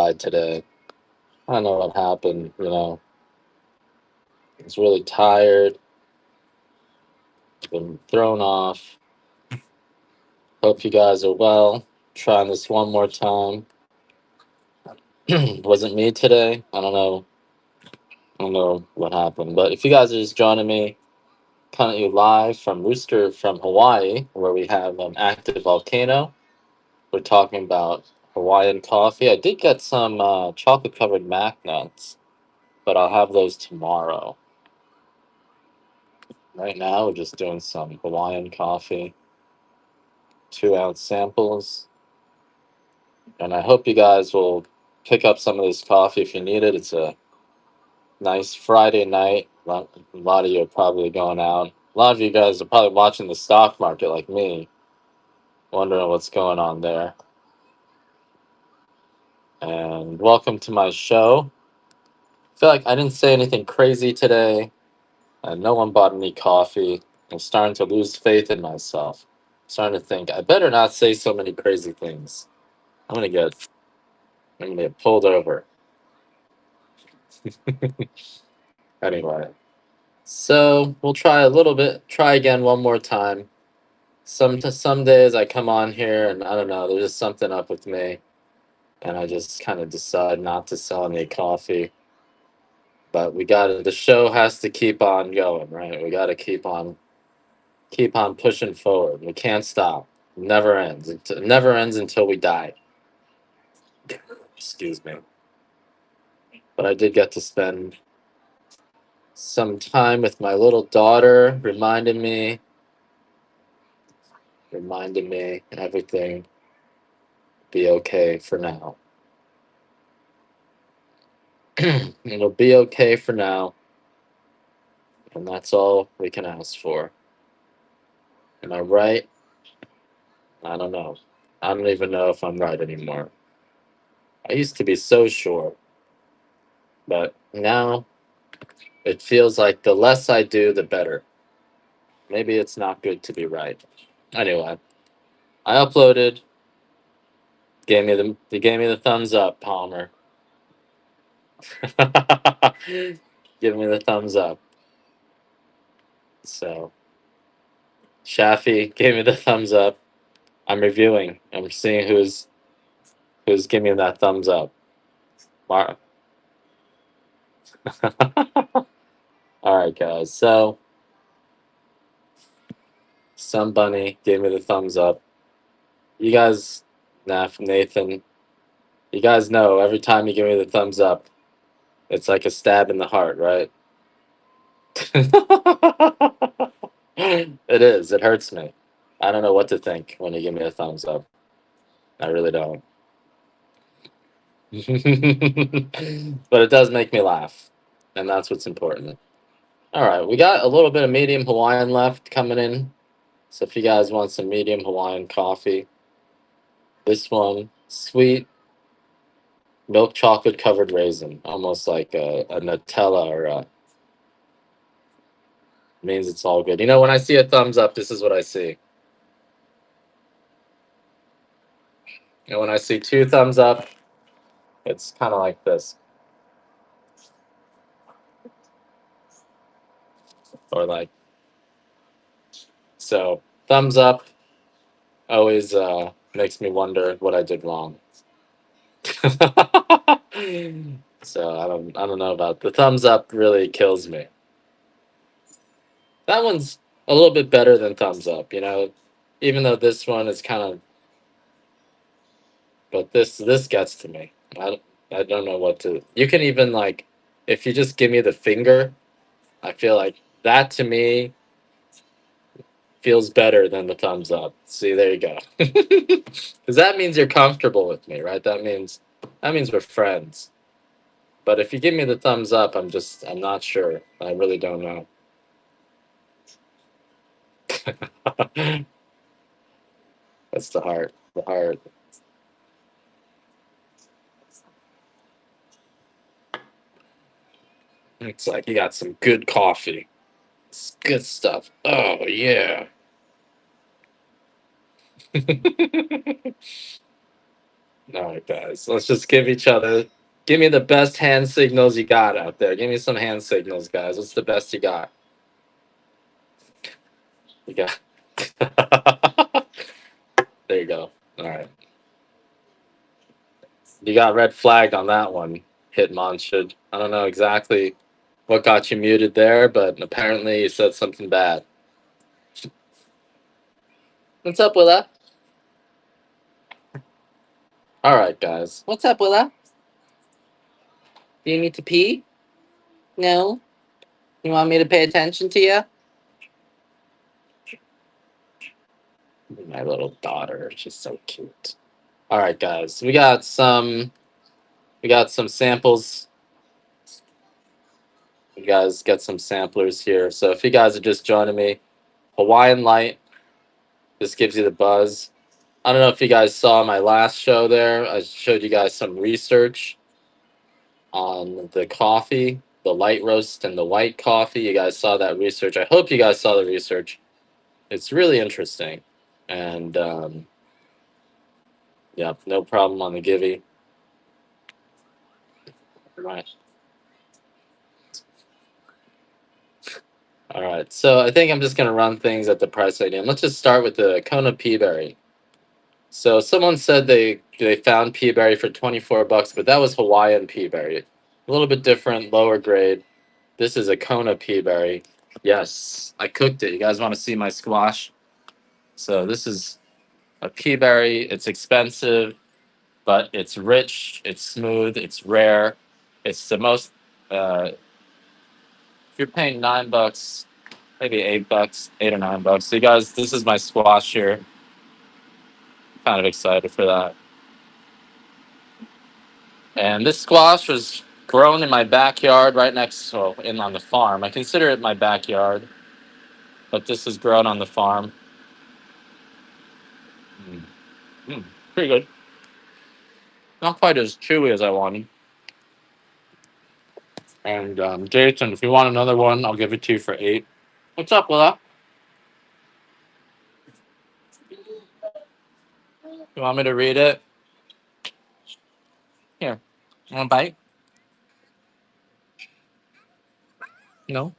outside today. I don't know what happened. I was really tired, been thrown off. Hope you guys are well. Trying this one more time. Wasn't me today. I don't know. I don't know what happened. But if you guys are just joining me, coming to you live from Rooster from Hawaii, where we have an active volcano. We're talking about Hawaiian coffee. I did get some chocolate covered mac nuts, but I'll have those tomorrow. Right now, we're just doing some Hawaiian coffee, 2 ounce samples. And I hope you guys will pick up some of this coffee if you need it. It's a nice Friday night. A lot of you are probably going out. A lot of you guys are probably watching the stock market like me, wondering what's going on there. And welcome to my show. I feel like I didn't say anything crazy today, and no one bought any coffee. I'm starting to lose faith in myself. I'm starting to think I better not say so many crazy things. I'm gonna get I'm gonna get pulled over. Anyway, so we'll try a little bit. Try again one more time. Some days I come on here and I don't know. There's just something up with me, and I just kind of decide not to sell any coffee. But we got to. The show has to keep on going, right? We got to keep on pushing forward. We can't stop. It never ends. It never ends until we die. Excuse me. But I did get to spend some time with my little daughter, reminding me everything be okay for now. It'll be okay for now, and that's all we can ask for. Am I right? I don't know. I don't even know if I'm right anymore. I used to be so sure, but now it feels like the less I do, the better. Maybe it's not good to be right. Anyway, I uploaded. Gave me the thumbs up, Palmer. Give me the thumbs up. So Shafi gave me the thumbs up. I'm reviewing. I'm seeing who's giving me that thumbs up. Mar- All right, guys. So some bunny gave me the thumbs up. You guys, Nathan. You guys know every time you give me the thumbs up, it's like a stab in the heart, right? It is. It hurts me. I don't know what to think when you give me a thumbs up. I really don't. But it does make me laugh. And that's what's important. All right. We got a little bit of medium Hawaiian left coming in. So if you guys want some medium Hawaiian coffee, this one, sweet milk chocolate covered raisin, almost like a Nutella or a, means it's all good. When I see a thumbs up, this is what I see. And when I see two thumbs up, it's kind of like this. Or like, so thumbs up always makes me wonder what I did wrong. So I don't know about the thumbs up really kills me. That one's a little bit better than thumbs up, even though this one is kind of, but this gets to me. I don't know what to. You can even like, if you just give me the finger, I feel like that to me feels better than the thumbs up. See, there you go. Because that means you're comfortable with me, right? That means we're friends. But if you give me the thumbs up, I'm not sure. I really don't know. That's the heart. The heart. It's like you got some good coffee. It's good stuff. Oh yeah. All right, guys. Let's just give each other. Give me the best hand signals you got out there. Give me some hand signals, guys. What's the best you got? You got. There you go. All right. You got red flagged on that one, Hitmonched. I don't know exactly what got you muted there, but apparently you said something bad. What's up, Willa? All right, guys. What's up, Willa? Do you need to pee? No. You want me to pay attention to you? My little daughter. She's so cute. All right, guys. We got some samples. You guys get some samplers here. So if you guys are just joining me, Hawaiian Light. This gives you the buzz. I don't know if you guys saw my last show there. I showed you guys some research on the coffee, the light roast and the white coffee. You guys saw that research. I hope you guys saw the research. It's really interesting. And yeah, no problem on the Givy. Right. All right. So I think I'm just going to run things at the price I am. Let's just start with the Kona Peaberry. So someone said they found Peaberry for $24, but that was Hawaiian Peaberry. A little bit different, lower grade. This is a Kona Peaberry. Yes, I cooked it. You guys want to see my squash? So this is a Peaberry. It's expensive, but it's rich. It's smooth. It's rare. It's the most. If you're paying $9, maybe $8, $8 or $9. So you guys, this is my squash here. Kind of excited for that. And this squash was grown in my backyard, right next to in on the farm. I consider it my backyard, but this is grown on the farm. Mm. Pretty good. Not quite as chewy as I wanted. And Jason, if you want another one, I'll give it to you for 8. What's up, Willa? You want me to read it? Here. Want a bite? No.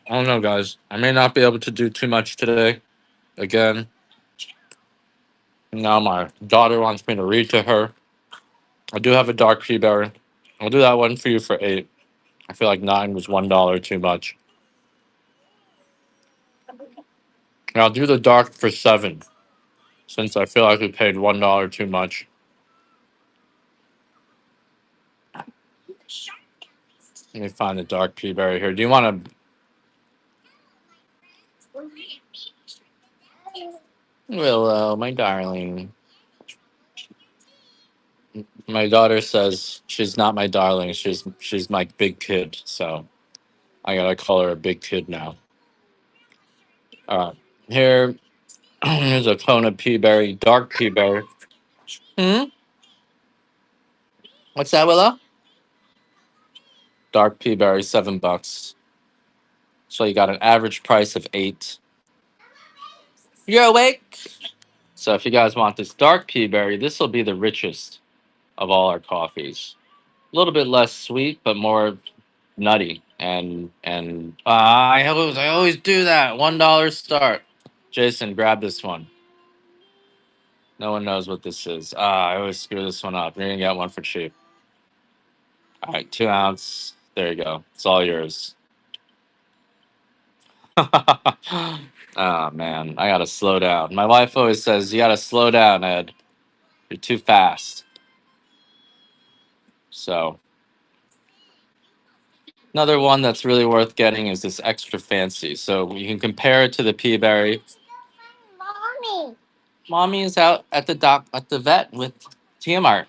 I don't know, guys. I may not be able to do too much today. Again, now my daughter wants me to read to her. I do have a dark pea berry. I'll do that one for you for 8. I feel like 9 was $1 too much. And I'll do the dark for 7, since I feel like we paid $1 too much. Let me find the dark pea berry here. Do you want to? Willow, my darling. My daughter says she's not my darling. She's my big kid. So I gotta call her a big kid now. All right, here here's a Kona pea berry, dark pea berry. Hmm. What's that, Willow? Dark pea berry, $7. So you got an average price of 8. You're awake. So if you guys want this dark pea berry, this will be the richest of all our coffees. A little bit less sweet, but more nutty. And I always do that. $1 start. Jason, grab this one. No one knows what this is. I always screw this one up. You're gonna get one for cheap. All right, 2 ounce. There you go. It's all yours. Oh man, I gotta slow down. My wife always says you gotta slow down, Ed. You're too fast. So another one that's really worth getting is this extra fancy. So you can compare it to the pea berry. Mommy. Mommy is out at the vet with Tiamat.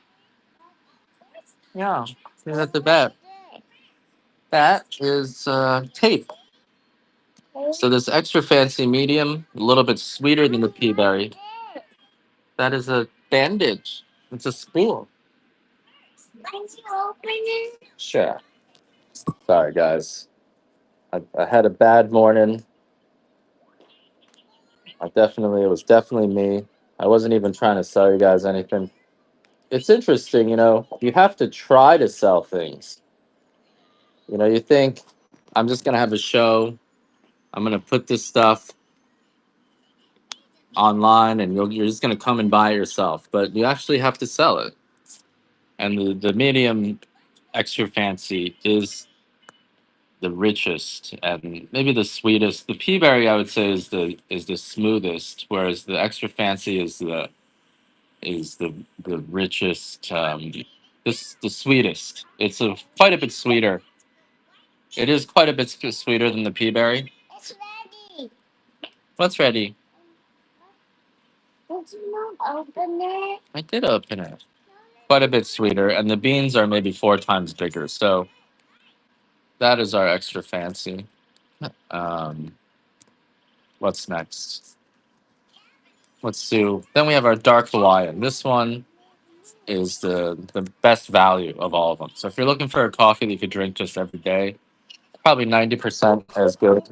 Yeah, she's at the vet. That is tape. So this extra fancy medium, a little bit sweeter than the pea berry. That is a bandage. It's a spool. Sure. Sorry, guys. I had a bad morning. It was definitely me. I wasn't even trying to sell you guys anything. It's interesting, you have to try to sell things. You think I'm just gonna have a show. I'm gonna put this stuff online, and you're just gonna come and buy it yourself. But you actually have to sell it. And the medium extra fancy is the richest and maybe the sweetest. The pea berry, I would say, is the smoothest, whereas the extra fancy is the richest. This the sweetest. It's quite a bit sweeter. It is quite a bit sweeter than the pea berry. It's ready. What's ready? Did you not open it? I did open it. Quite a bit sweeter, and the beans are maybe 4 times bigger. So that is our extra fancy. Um, what's next? Let's do. Then we have our dark Hawaiian. This one is the best value of all of them. So if you're looking for a coffee that you could drink just every day, probably 90% as good.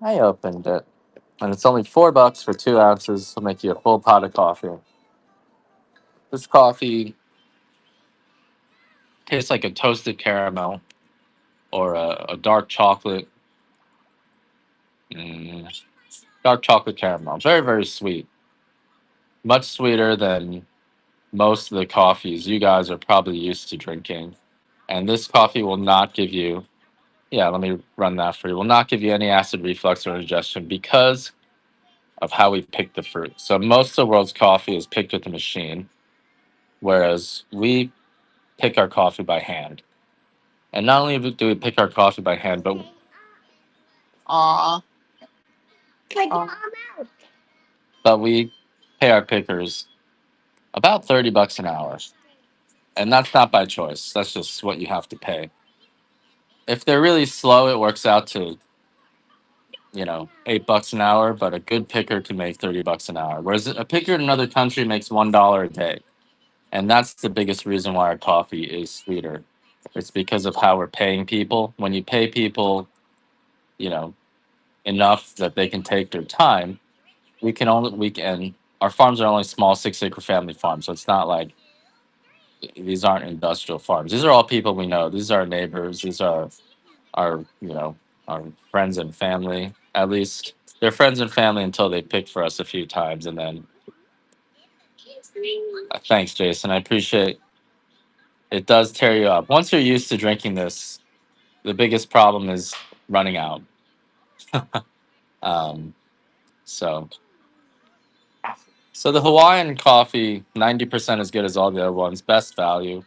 I opened it, and it's only $4 for 2 ounces. Will make you a full pot of coffee. This coffee tastes like a toasted caramel or a dark chocolate. Mm, dark chocolate caramel. Very, very sweet. Much sweeter than most of the coffees you guys are probably used to drinking. And this coffee will not give you, yeah, let me run that for you, will not give you any acid reflux or indigestion because of how we pick the fruit. So most of the world's coffee is picked with a machine, whereas we pick our coffee by hand. And not only do we pick our coffee by hand, but aw, Put your aw, arm out. but we pay our pickers about $30 an hour. And that's not by choice. That's just what you have to pay. If they're really slow, it works out to, $8 an hour, but a good picker can make $30 an hour. Whereas a picker in another country makes $1 a day. And that's the biggest reason why our coffee is sweeter. It's because of how we're paying people. When you pay people, you know, enough that they can take their time, we can our farms are only small 6-acre family farms. So it's not like these aren't industrial farms. These are all people we know. These are our neighbors. These are our friends and family. At least they're friends and family until they pick for us a few times, and then thanks, Jason. I appreciate it. Does tear you up once you're used to drinking this. The biggest problem is running out. Um, so so the Hawaiian coffee, 90% as good as all the other ones. Best value.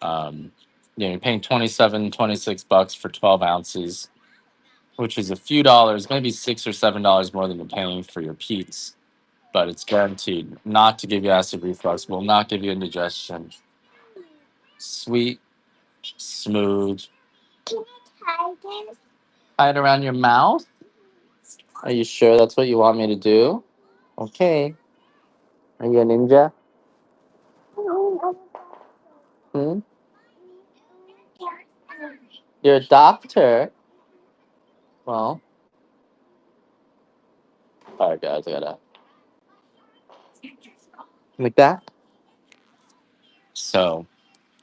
Um, you're paying 27, $26 for 12 ounces, which is a few dollars, maybe $6 or $7 more than you're paying for your Pete's. But it's guaranteed not to give you acid reflux, will not give you indigestion. Sweet, smooth. Can I tie this? Tie it around your mouth. Are you sure that's what you want me to do? Okay. Are you a ninja? Hmm? You're a doctor. Well, all right, guys, I gotta like that. So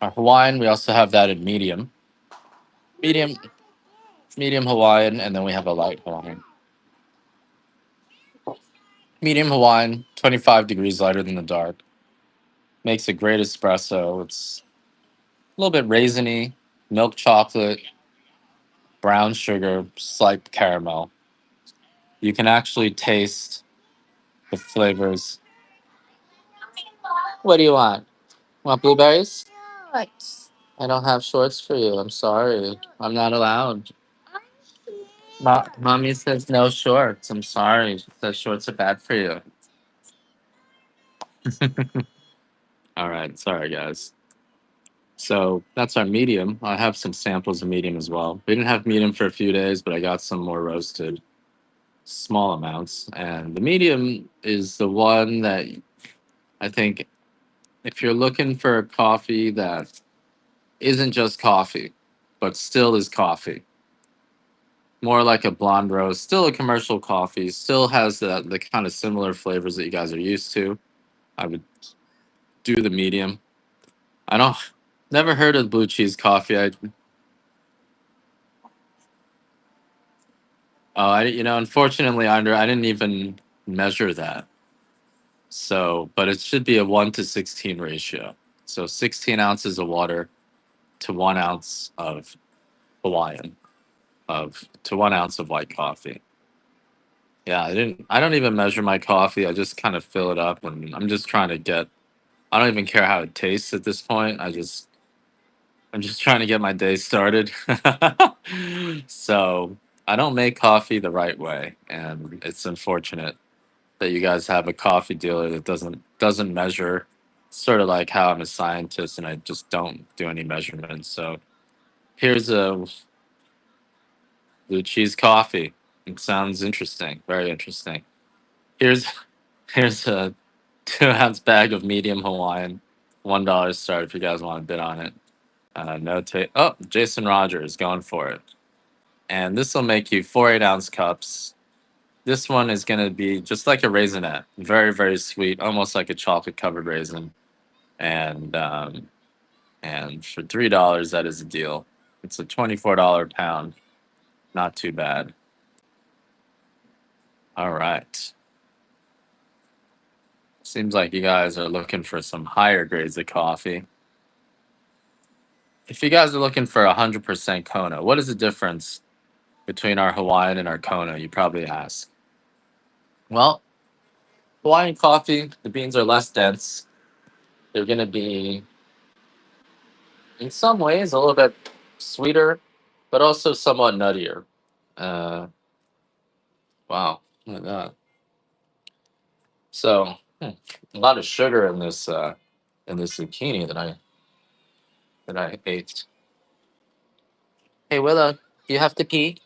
our Hawaiian, we also have that in medium, medium Hawaiian, and then we have a light Hawaiian. Medium Hawaiian, 25 degrees lighter than the dark. Makes a great espresso. It's a little bit raisiny, milk chocolate, brown sugar, slight caramel. You can actually taste the flavors. What do you want? Want blueberries? Shorts. I don't have shorts for you. I'm sorry. I'm not allowed. Mommy says no shorts. I'm sorry. She says shorts are bad for you. All right. Sorry, guys. So that's our medium. I have some samples of medium as well. We didn't have medium for a few days, but I got some more roasted, small amounts. And the medium is the one that I think if you're looking for a coffee that isn't just coffee, but still is coffee, More like a blonde roast. Still a commercial coffee. Still has the kind of similar flavors that you guys are used to. I would do the medium. I don't. Never heard of blue cheese coffee. Unfortunately, Andre, I didn't even measure that. So, but it should be a 1 to 16 ratio. So 16 ounces of water to 1 ounce of Hawaiian of to 1 ounce of white coffee. Yeah, I don't even measure my coffee. I just kind of fill it up, and I'm just trying to get. I don't even care how it tastes at this point. I'm just trying to get my day started. So I don't make coffee the right way, and it's unfortunate that you guys have a coffee dealer that doesn't measure. Sort of like how I'm a scientist and I just don't do any measurements. So here's a blue cheese coffee. It sounds interesting, very interesting. Here's here's a 2 ounce bag of medium Hawaiian, $1 start if you guys want to bid on it. No tape. Oh, Jason Rogers going for it, and this will make you 4 8-ounce cups. This one is going to be just like a raisinette, very very sweet, almost like a chocolate covered raisin. And and for $3, that is a deal. It's a $24 pound, not too bad. All right, seems like you guys are looking for some higher grades of coffee. If you guys are looking for 100% Kona, what is the difference between our Hawaiian and our Kona? You probably ask. Well, Hawaiian coffee, the beans are less dense. They're going to be, in some ways, a little bit sweeter, but also somewhat nuttier. Uh, wow, look at that. So, a lot of sugar in this zucchini that I ate. Hey Willow, you have to pee.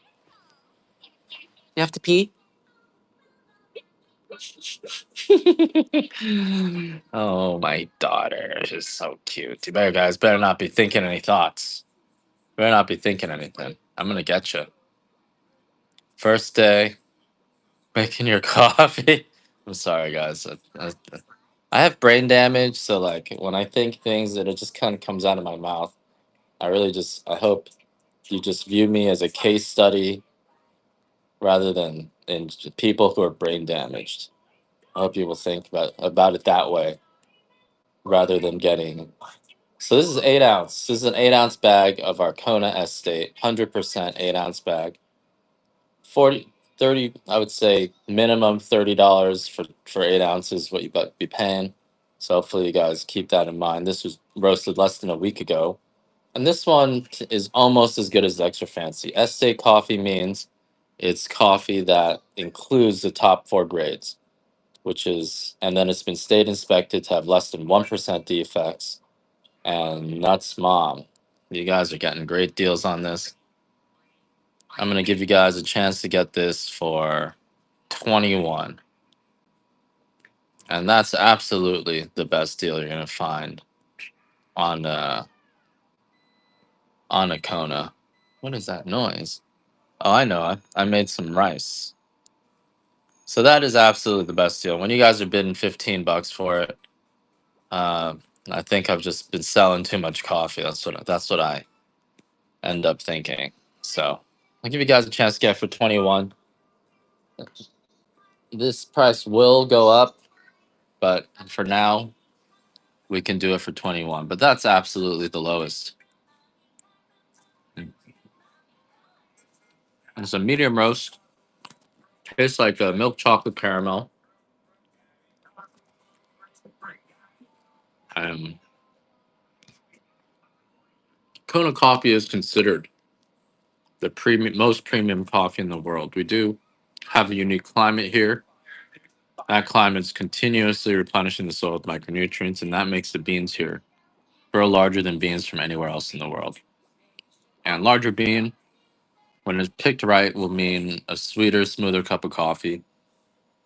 You have to pee. Oh, my daughter is so cute. You better guys better not be thinking any thoughts. Better not be thinking anything. I'm gonna get you. First day making your coffee. I'm sorry, guys. I have brain damage, so like when I think things, it just kind of comes out of my mouth. I hope you just view me as a case study rather than in people who are brain damaged. I hope you will think about it that way rather than getting. So this is 8 ounce. This is an 8 ounce bag of our Kona Estate, 100% 8 ounce bag. 40, 30. I would say minimum $30 for 8 ounces, what you be paying. So hopefully you guys keep that in mind. This was roasted less than a week ago. And this one is almost as good as the extra fancy. Estate coffee means it's coffee that includes the top four grades, and then it's been state inspected to have less than 1% defects. And nuts, mom. You guys are getting great deals on this. I'm going to give you guys a chance to get this for 21. And that's absolutely the best deal you're going to find on on a Kona. What is that noise? Oh, I know. I made some rice. So that is absolutely the best deal. When you guys are bidding $15 for it, uh, I think I've just been selling too much coffee. That's what I end up thinking. So I'll give you guys a chance to get it for 21. This price will go up, but for now we can do it for 21. But that's absolutely the lowest. It's a medium roast. Tastes like a milk chocolate caramel. Um, Kona coffee is considered the most premium coffee in the world. We do have a unique climate here. That climate is continuously replenishing the soil with micronutrients, and that makes the beans here grow larger than beans from anywhere else in the world. And larger bean, when it's picked right, will mean a sweeter, smoother cup of coffee.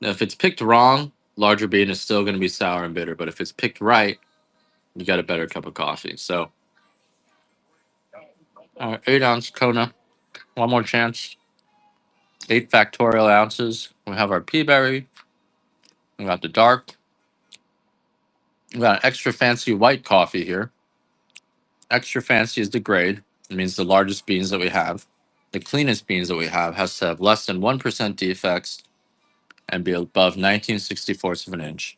Now, if it's picked wrong, larger bean is still going to be sour and bitter. But if it's picked right, you got a better cup of coffee. So, 8 ounce Kona, one more chance. 8 factorial ounces. We have our pea berry. We got the dark. We got an extra fancy white coffee here. Extra fancy is the grade. It means the largest beans that we have. The cleanest beans that we have has to have less than 1% defects and be above 19/64 of an inch.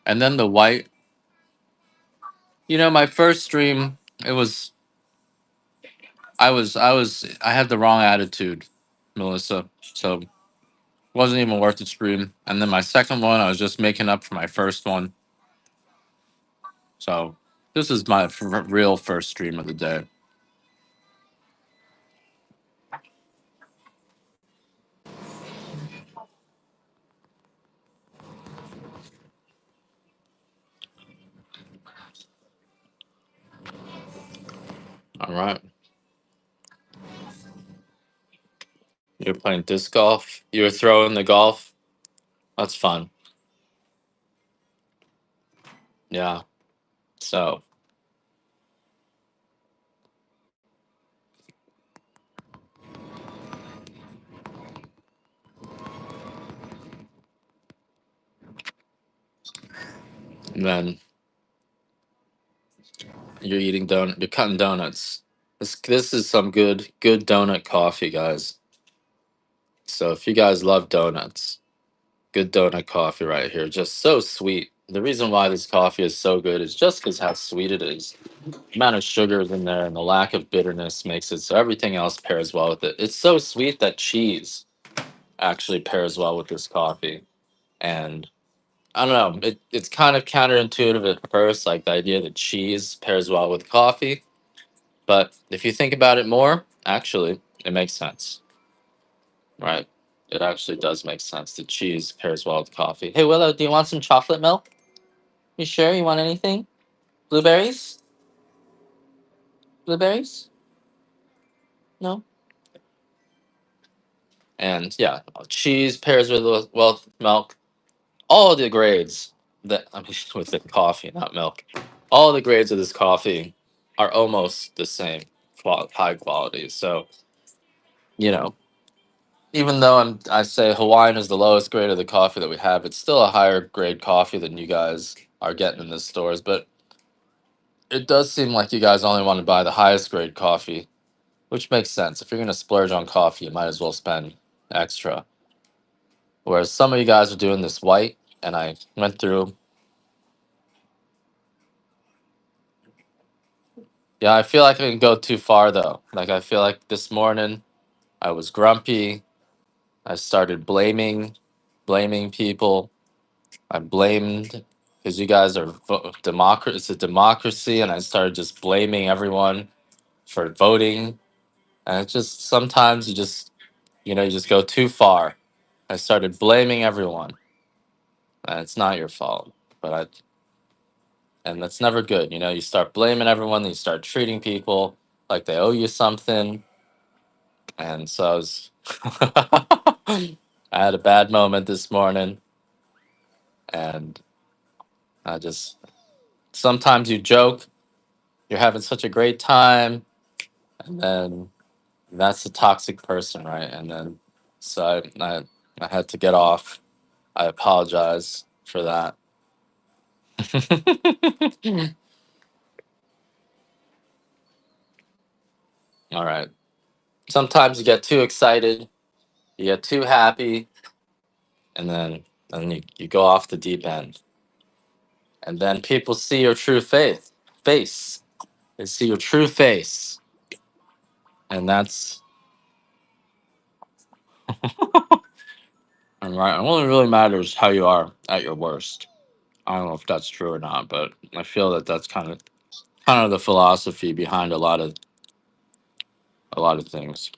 And then the white, my first stream, it was I had the wrong attitude, Melissa. So it wasn't even worth the stream. And then my second one, I was just making up for my first one. So this is my real first stream of the day. All right. You're playing disc golf. You were throwing the golf. That's fun. Yeah. So and then you're eating donut. You're cutting donuts. This is some good donut coffee, guys. So if you guys love donuts, good donut coffee right here. Just so sweet. The reason why this coffee is so good is just because how sweet it is. The amount of sugar is in there and the lack of bitterness makes it so everything else pairs well with it. It's so sweet that cheese actually pairs well with this coffee. And I don't know, it's kind of counterintuitive at first, like the idea that cheese pairs well with coffee. But if you think about it more, actually, it makes sense, right? It actually does make sense. The cheese pairs well with coffee. Hey, Willow, do you want some chocolate milk? You sure you want anything? Blueberries? Blueberries? No? And yeah, cheese pairs well with milk. All the grades that I'm with the coffee, not milk. All the grades of this coffee are almost the same high quality. So, you know, even though I say Hawaiian is the lowest grade of the coffee that we have, it's still a higher grade coffee than you guys are getting in the stores. But it does seem like you guys only want to buy the highest grade coffee, which makes sense. If you're gonna splurge on coffee, you might as well spend extra. Whereas some of you guys are doing this white, and I went through. Yeah, I feel like I can go too far though. Like I feel like this morning I was grumpy. I started blaming people. I blamed because you guys are democracy. It's a democracy, and I started just blaming everyone for voting. And it's just sometimes you just go too far. I started blaming everyone, and it's not your fault. But and that's never good. You start blaming everyone, then you start treating people like they owe you something. And so I had a bad moment this morning, and I just sometimes you joke, you're having such a great time, and then that's a toxic person, right? And then so I had to get off. I apologize for that. All right. Sometimes you get too excited, you get too happy, and then you go off the deep end. And then people see your true face. They see your true face. And that's all right. It only really matters how you are at your worst. I don't know if that's true or not, but I feel that that's kind of the philosophy behind a lot of things.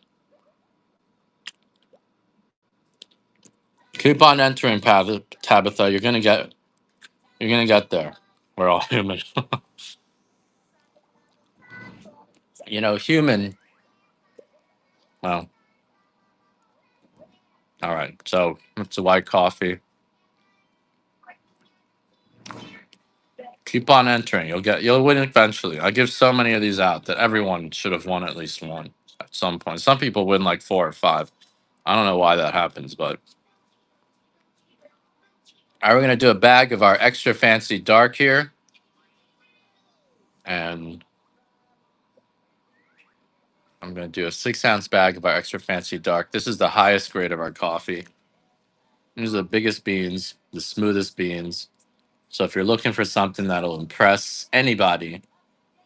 Keep on entering, Tabitha. You're gonna get there. We're all human. Human. Well, all right. So it's a white coffee. Keep on entering. You'll win eventually. I give so many of these out that everyone should have won at least one at some point. Some people win like four or five. I don't know why that happens, but all right, we're gonna do a bag of our extra fancy dark here, and I'm gonna do a 6 ounce bag of our extra fancy dark. This is the highest grade of our coffee. These are the biggest beans, the smoothest beans. So if you're looking for something that'll impress anybody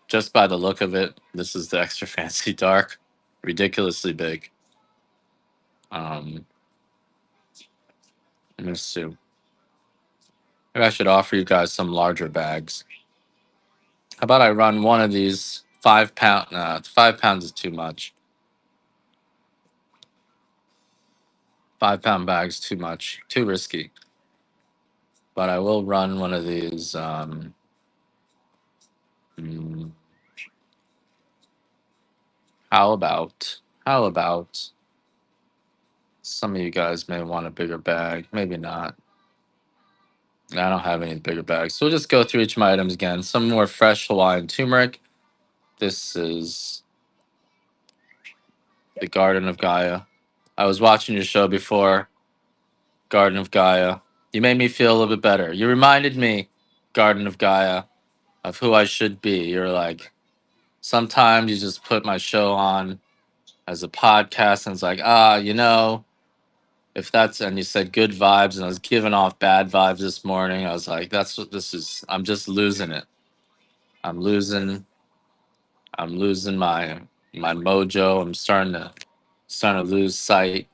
just by the look of it, this is the extra fancy dark, ridiculously big. Um, let me see. Maybe I should offer you guys some larger bags. How about I run one of these 5 pound? 5 pounds is too much. 5 pound bags too much, too risky. But I will run one of these. Mm, how about some of you guys may want a bigger bag, maybe not. I don't have any bigger bags. So we'll just go through each of my items again. Some more fresh Hawaiian turmeric. This is the Garden of Gaia. I was watching your show before, Garden of Gaia. You made me feel a little bit better. You reminded me, Garden of Gaia, of who I should be. You're like, sometimes you just put my show on as a podcast and it's like, if that's, and you said good vibes and I was giving off bad vibes this morning. I was like, that's what this is. I'm just losing it. I'm losing I'm losing my mojo. I'm starting to lose sight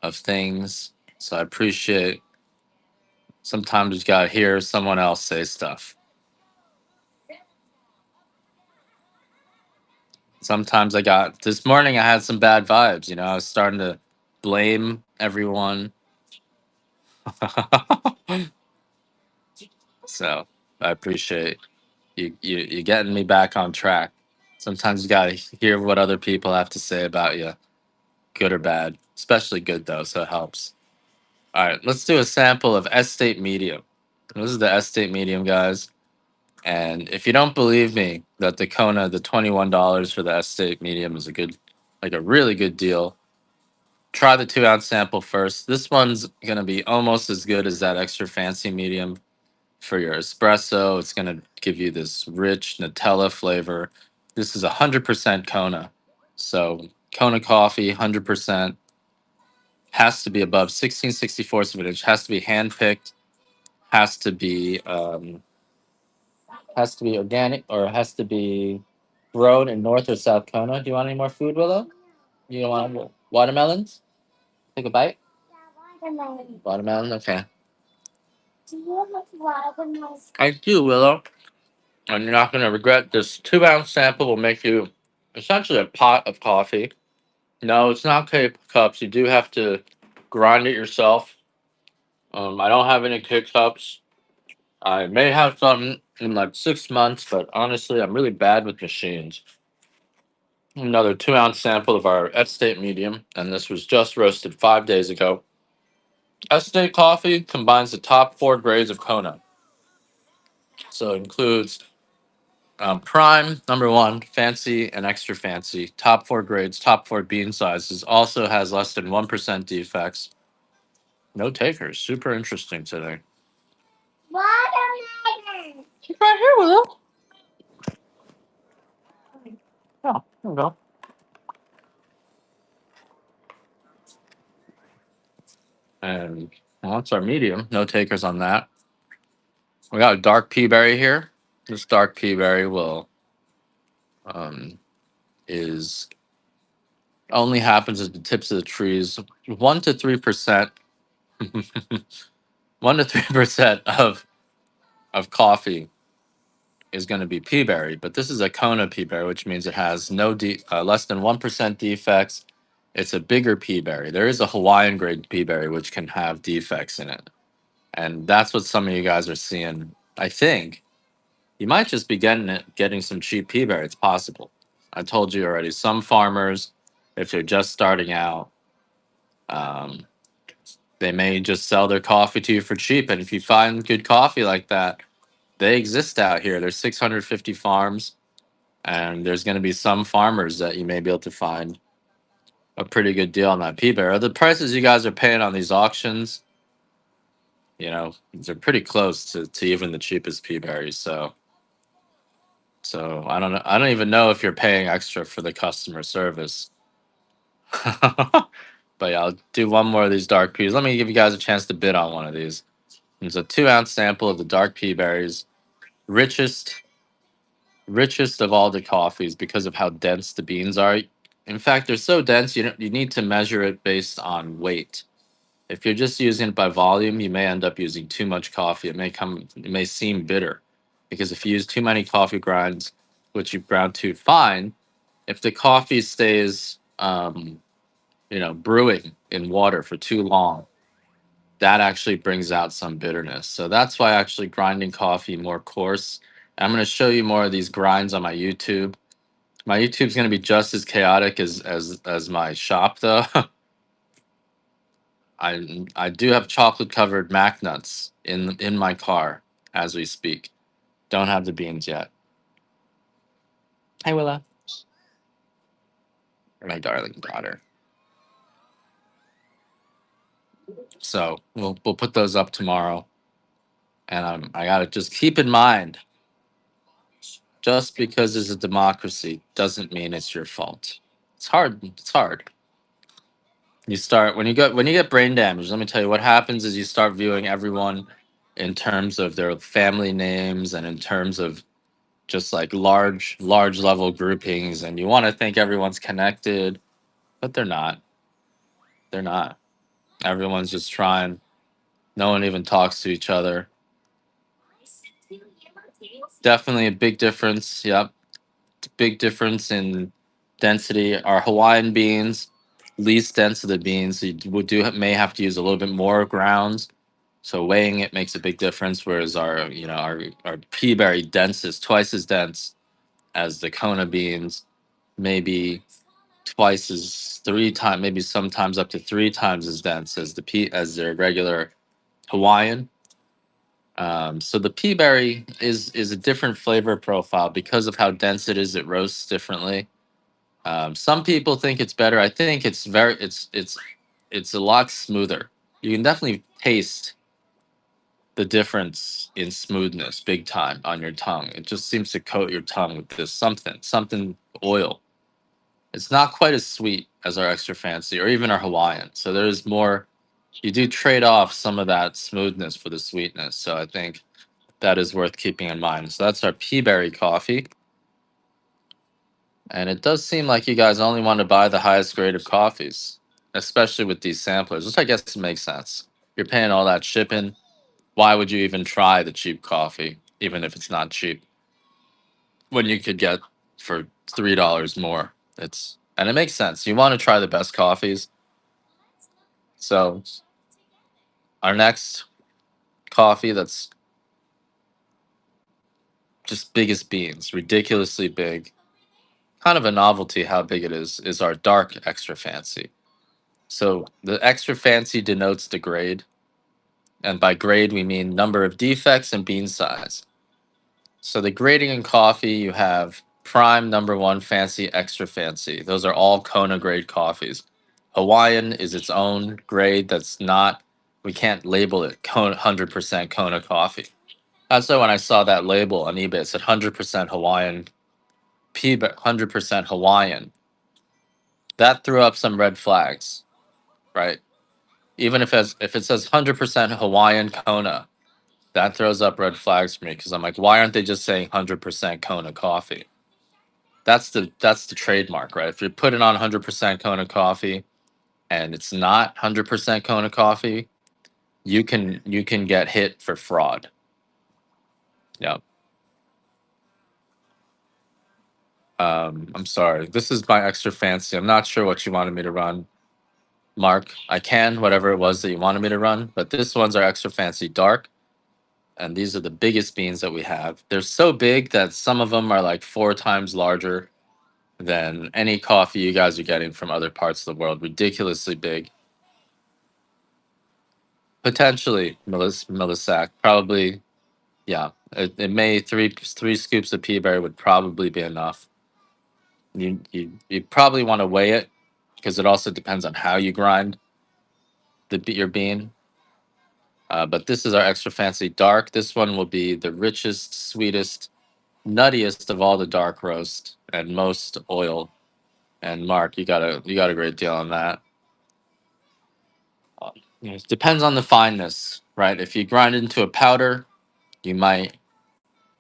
of things. So I appreciate sometimes you gotta hear someone else say stuff. Sometimes I got this morning I had some bad vibes, I was starting to blame everyone. So I appreciate you getting me back on track. Sometimes you gotta hear what other people have to say about you, good or bad. Especially good though, so it helps. All right, let's do a sample of Estate Medium. This is the Estate Medium, guys. And if you don't believe me that the Kona, the $21 for the Estate Medium is a really good deal, try the 2 ounce sample first. This one's gonna be almost as good as that extra fancy medium for your espresso. It's gonna give you this rich Nutella flavor. This is 100% Kona. So Kona coffee, 100%, has to be above 16/64 of an inch, has to be hand picked, has to be organic, or has to be grown in North or South Kona. Do you want any more food, Willow? You don't want watermelons? Take a bite. Watermelon. Watermelon, okay. Do you have watermelon? I do, Willow. And you're not gonna regret this 2 ounce sample will make you essentially a pot of coffee. No, it's not K cups. You do have to grind it yourself. I don't have any K cups. I may have some in like 6 months, but honestly, I'm really bad with machines. Another 2 ounce sample of our Estate Medium, and this was just roasted 5 days ago. Estate coffee combines the top 4 grades of Kona. So it includes prime, number one, fancy, and extra fancy. Top 4 grades, top 4 bean sizes. Also has less than 1% defects. No takers. Super interesting today. Watermelon. She's right here, Willow. Oh, there we go. And well, that's our medium. No takers on that. We got a dark pea berry here. This dark pea berry will um, is only happens at the tips of the trees. 1 to 3%, 1 to 3% of coffee is going to be pea berry, but this is a Kona pea berry, which means it has less than 1% defects. It's a bigger pea berry. There is a Hawaiian grade pea berry which can have defects in it, and that's what some of you guys are seeing. I think you might just be getting some cheap pea berry. It's possible. I told you already. Some farmers, if they're just starting out, um, they may just sell their coffee to you for cheap. And if you find good coffee like that, they exist out here. There's 650 farms, and there's going to be some farmers that you may be able to find a pretty good deal on that pea berry. The prices you guys are paying on these auctions, they're pretty close to even the cheapest pea berries. So I don't know. I don't even know if you're paying extra for the customer service. But yeah, I'll do one more of these dark peas. Let me give you guys a chance to bid on one of these. It's a 2 ounce sample of the dark pea berries, richest richest of all the coffees because of how dense the beans are. In fact, they're so dense you need to measure it based on weight. If you're just using it by volume, you may end up using too much coffee. It may seem bitter because if you use too many coffee grinds, which you ground too fine, if the coffee stays brewing in water for too long, that actually brings out some bitterness. So that's why actually grinding coffee more coarse. I'm going to show you more of these grinds on my YouTube. My YouTube's going to be just as chaotic as my shop though. I do have chocolate covered mac nuts in my car as we speak. Don't have the beans yet. Hi Willa. My darling daughter. So we'll put those up tomorrow. And I gotta just keep in mind, just because it's a democracy doesn't mean it's your fault. It's hard. It's hard. You start when you get brain damage. Let me tell you what happens is you start viewing everyone in terms of their family names and in terms of just like large level groupings, and you want to think everyone's connected, but they're not. They're not. Everyone's just trying. No one even talks to each other. Definitely a big difference. Yep, big difference in density. Our Hawaiian beans, least dense of the beans, so you may have to use a little bit more grounds. So weighing it makes a big difference. Whereas our pea berry dense is twice as dense as the kona beans, maybe twice as 3 times, maybe sometimes up to 3 times as dense as their regular Hawaiian. So the pea berry is a different flavor profile because of how dense it is. It roasts differently. Some people think it's better. I think it's a lot smoother. You can definitely taste the difference in smoothness big time on your tongue. It just seems to coat your tongue with this something oil. It's not quite as sweet as our extra fancy or even our Hawaiian. So there's more. You do trade off some of that smoothness for the sweetness. So I think that is worth keeping in mind. So that's our pea berry coffee. And it does seem like you guys only want to buy the highest grade of coffees, especially with these samplers, which I guess makes sense. You're paying all that shipping. Why would you even try the cheap coffee, even if it's not cheap, when you could get for $3 more? And it makes sense. You want to try the best coffees. So our next coffee that's just biggest beans, ridiculously big, kind of a novelty how big it is our dark extra fancy. So the extra fancy denotes the grade, and by grade we mean number of defects and bean size. So the grading in coffee, you have prime, number one, fancy, extra fancy. Those are all Kona grade coffees. Hawaiian is its own grade that's not, we can't label it 100% Kona coffee. That's why when I saw that label on eBay, it said 100% Hawaiian, 100% Hawaiian. That threw up some red flags, right? Even if it says 100% Hawaiian Kona, that throws up red flags for me because I'm like, why aren't they just saying 100% Kona coffee? That's the trademark, right? If you're putting on 100% Kona coffee and it's not 100% Kona coffee, you can get hit for fraud. Yeah. I'm sorry. This is my extra fancy. I'm not sure what you wanted me to run, Mark. I can whatever it was that you wanted me to run, but this one's our extra fancy dark, and these are the biggest beans that we have. They're so big that some of them are like 4 times larger than any coffee you guys are getting from other parts of the world. Ridiculously big. Potentially, Millisack. Probably, yeah. It may three scoops of pea berry would probably be enough. You probably want to weigh it because it also depends on how you grind your bean. But this is our extra fancy dark. This one will be the richest, sweetest, nuttiest of all the dark roast and most oil. And Mark, you got a great deal on that. It depends on the fineness, right? If you grind it into a powder, you might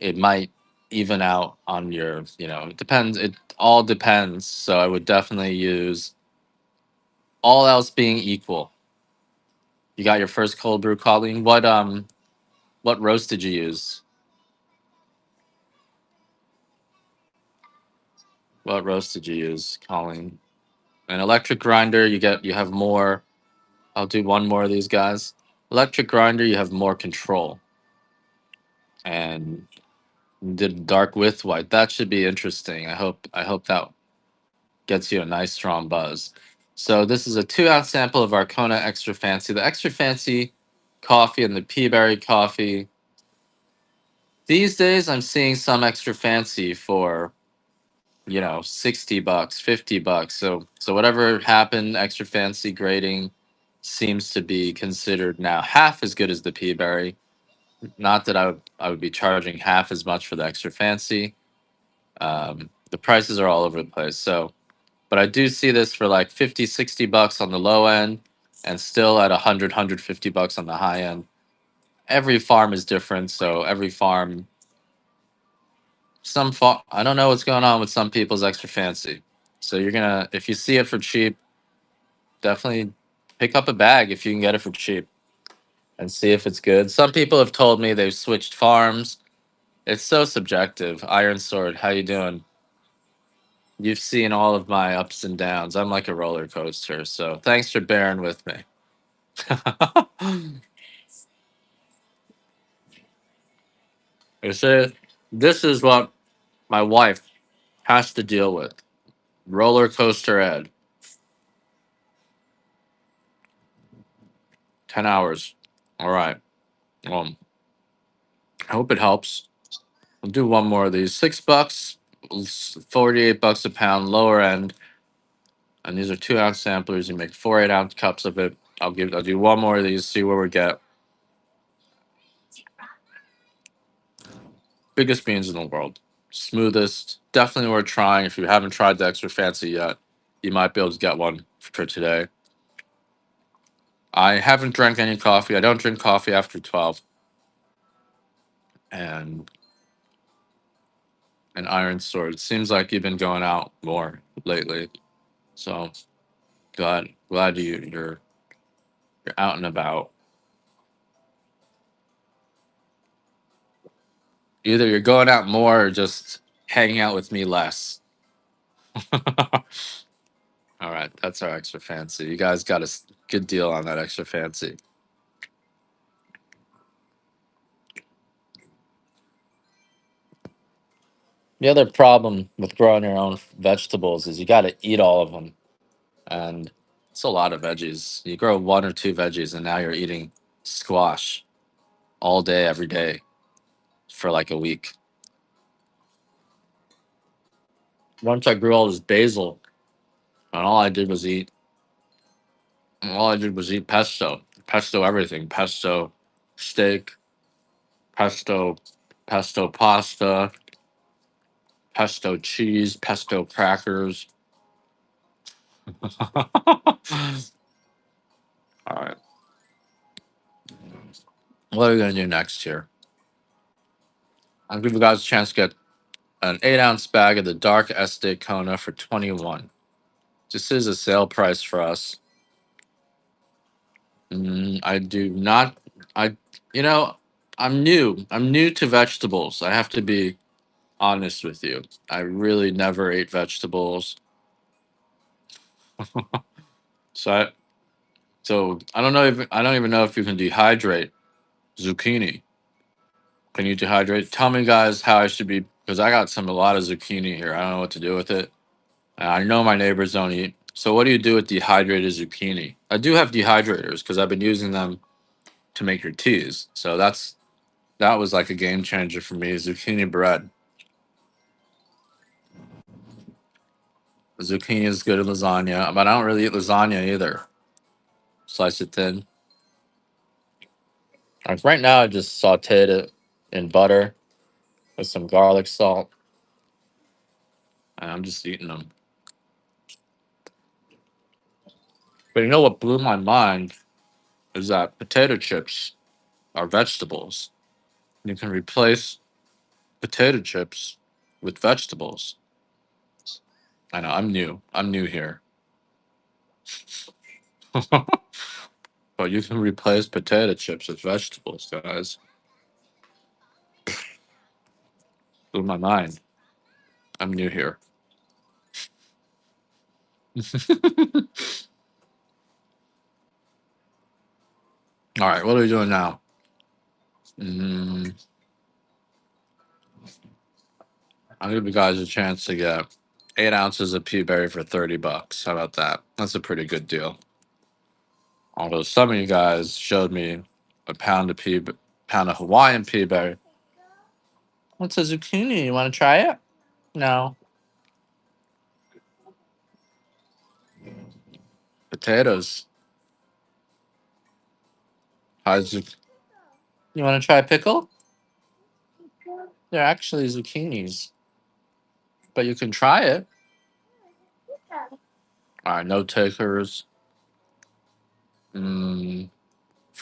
it might even out on your, it depends. It all depends. So I would definitely use, all else being equal. You got your first cold brew, Colleen. What roast did you use? What roast did you use, Colleen? An electric grinder, you have more. I'll do one more of these guys. Electric grinder, you have more control. And did dark with white. That should be interesting. I hope that gets you a nice strong buzz. So this is a 2 ounce sample of our Kona Extra Fancy. The Extra Fancy coffee and the pea berry coffee. These days I'm seeing some extra fancy for, $60, $50. So whatever happened, extra fancy grading seems to be considered now half as good as the pea berry. Not that I would be charging half as much for the extra fancy. The prices are all over the place. So, but I do see this for like 50, $60 on the low end and still at 100, $150 on the high end. Every farm is different. So every farm, I don't know what's going on with some people's extra fancy. So if you see it for cheap, definitely pick up a bag if you can get it for cheap and see if it's good. Some people have told me they've switched farms. It's so subjective. Iron Sword, how you doing? You've seen all of my ups and downs. I'm like a roller coaster. So thanks for bearing with me. You see, this is what my wife has to deal with. Roller coaster Ed. 10 hours. All right. Well, I hope it helps. I'll do one more of these. $6, $48 a pound, lower end. And these are 2 ounce samplers. You make 4 8 ounce cups of it. I'll do one more of these, see where we get. Biggest beans in the world. Smoothest. Definitely worth trying. If you haven't tried the extra fancy yet, you might be able to get one for today. I haven't drank any coffee. I don't drink coffee after 12. And an iron sword. Seems like you've been going out more lately. So glad you're out and about. Either you're going out more or just hanging out with me less. All right, that's our extra fancy. You guys got a good deal on that extra fancy. The other problem with growing your own vegetables is you got to eat all of them, and it's a lot of veggies. You grow one or two veggies, and now you're eating squash all day, every day for like a week. Once I grew all this basil, and all I did was eat pesto everything, pesto steak, pesto pesto pasta, pesto cheese, pesto crackers. All right, what are we gonna do next here? I'll give you guys a chance to get an 8 ounce bag of the dark Estate Kona for 21. This is a sale price for us. I do not. I, you know, I'm new. I'm new to vegetables. I have to be honest with you. I really never ate vegetables. So I don't even know if you can dehydrate zucchini. Can you dehydrate? Tell me, guys, how I should be, because I got a lot of zucchini here. I don't know what to do with it. And I know my neighbors don't eat. So what do you do with dehydrated zucchini? I do have dehydrators because I've been using them to make your teas. So that was like a game changer for me. Zucchini bread. Zucchini is good in lasagna, but I don't really eat lasagna either. Slice it thin. Like right now, I just sauteed it in butter with some garlic salt, and I'm just eating them. But you know what blew my mind is that potato chips are vegetables. You can replace potato chips with vegetables. I know I'm new. I'm new here, but you can replace potato chips with vegetables, guys. Blew my mind. I'm new here. All right, what are we doing now? Mm, I'll give you guys a chance to get 8 ounces of pea berry for $30. How about that? That's a pretty good deal. Although some of you guys showed me a pound of Hawaiian pea berry. What's a zucchini? You want to try it? No. Potatoes. You want to try pickle? They're actually zucchinis, but you can try it. All right, no takers. If you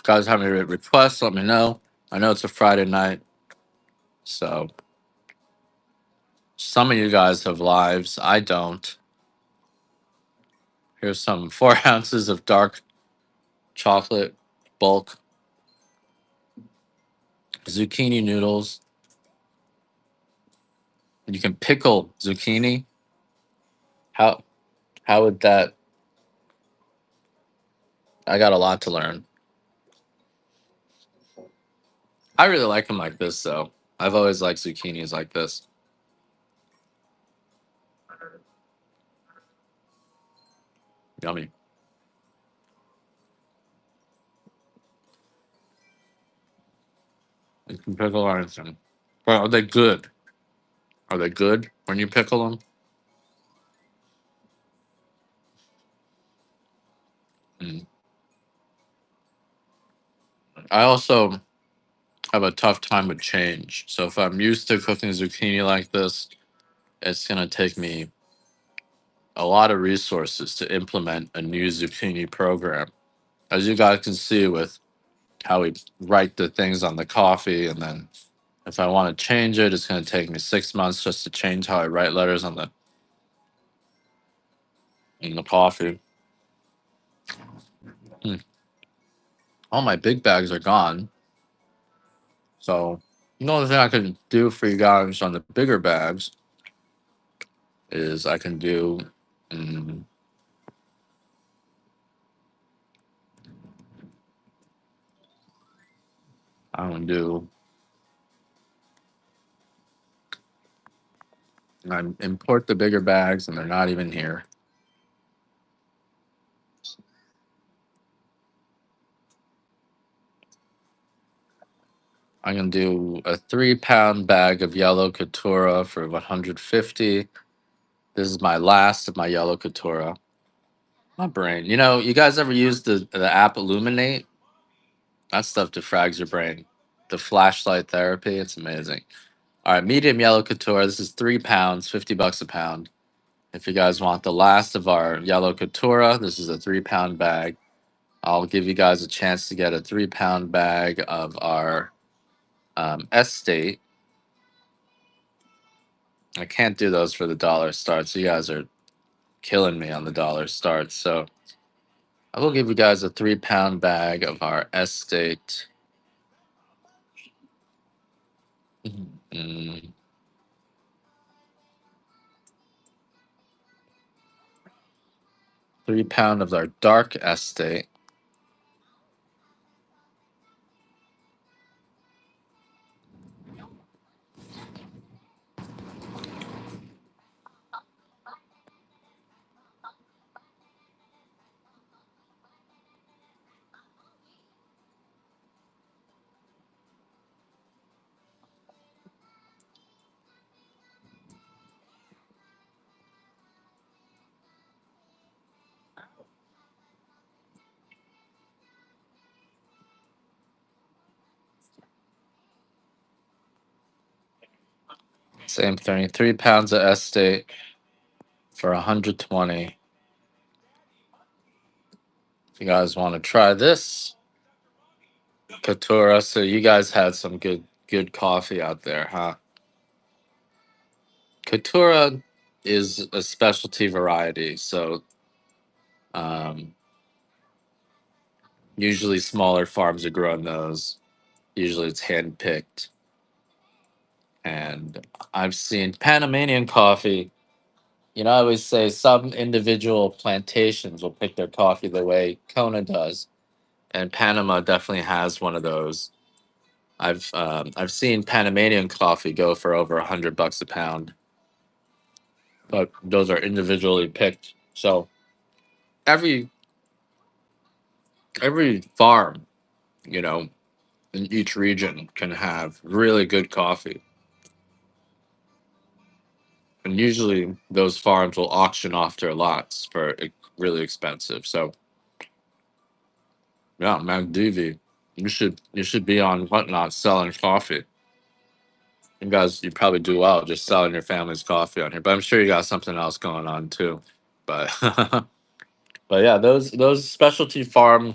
guys have any requests, let me know. I know it's a Friday night, so some of you guys have lives. I don't. Here's some 4 ounces of dark chocolate bulk zucchini noodles. You can pickle zucchini. How how would that? I got a lot to learn. I really like them like this, though. I've always liked zucchinis like this. Yummy. You can pickle anything. But are they good? Are they good when you pickle them? Mm. I also have a tough time with change. So if I'm used to cooking zucchini like this, it's gonna take me a lot of resources to implement a new zucchini program. As you guys can see with how we write the things on the coffee, and then if I want to change it, it's gonna take me 6 months just to change how I write letters on the in the coffee. Hmm. All my big bags are gone. So the only thing I can do for you guys on the bigger bags is I can do mm, I can do I import the bigger bags and they're not even here. I can do a 3 pound bag of yellow Katura for 150. This is my last of my yellow Katura. My brain. You know, you guys ever use the app Illuminate? That stuff defrags your brain. The flashlight therapy, it's amazing. All right, medium yellow couture. This is 3 pounds, $50 a pound. If you guys want the last of our yellow couture, this is a 3 pound bag. I'll give you guys a chance to get a 3 pound bag of our estate. I can't do those for the dollar starts. You guys are killing me on the dollar starts. So I will give you guys a 3 pound bag of our estate. Mm, 3 pound of our dark estate. Same thing. 3 pounds of estate for 120. If you guys want to try this, Katura. So you guys had some good coffee out there, huh? Katura is a specialty variety, so um, usually smaller farms are growing those. Usually it's hand picked, and I've seen Panamanian coffee. You know, I always say some individual plantations will pick their coffee the way Kona does, and Panama definitely has one of those. I've seen Panamanian coffee go for over $100 a pound, but those are individually picked. So every every farm, you know, in each region can have really good coffee, and usually those farms will auction off their lots for really expensive. So yeah, Magdivi, you should be on Whatnot selling coffee. You guys, you probably do well just selling your family's coffee on here, but I'm sure you got something else going on too. But but yeah, those specialty farm